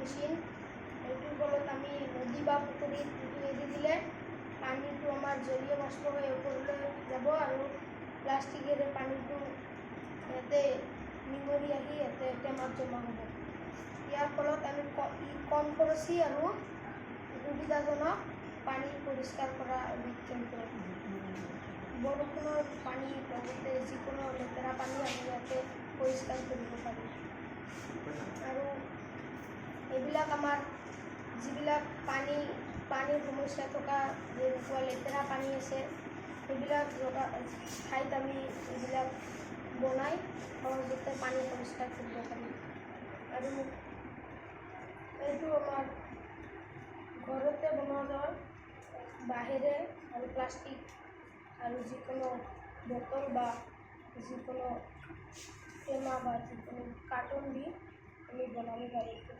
Machine এইটোৰ ফলত আমি নদী বা পুখুৰীত এৰি দিলে পানীটো আমাৰ জলীয় বাষ্প হৈ ওপৰলৈ যাব আৰু প্লাষ্টিকেৰে পানীটো ইয়াতে নিগৰি আহি ইয়াতে টেমাত জমা হ'ব। ইয়াৰ ফলত আমি কম খৰচী আৰু সুবিধাজনক পানী পৰিষ্কাৰ কৰা বিজ্ঞানটো বৰষুণৰ পানী লগতে যিকোনো লেতেৰা পানী আমি ইয়াতে পৰিষ্কাৰ কৰিব পাৰোঁ। আৰু এইবিলাক আমাৰ যিবিলাক পানীৰ সমস্যা থকা যেনেকুৱা লেতেৰা পানী আছে সেইবিলাক ঠাইত আমি এইবিলাক বনাই সহজতে পানী পৰিষ্কাৰ কৰিব পাৰিম। আৰু এইটো আমাৰ ঘৰতে বনোৱা যায় বাঁহেৰে আৰু প্লাষ্টিক আৰু যিকোনো বটল বা যিকোনো টেমা বা যিকোনো কাৰ্টুন দি আমি বনাব পাৰোঁ।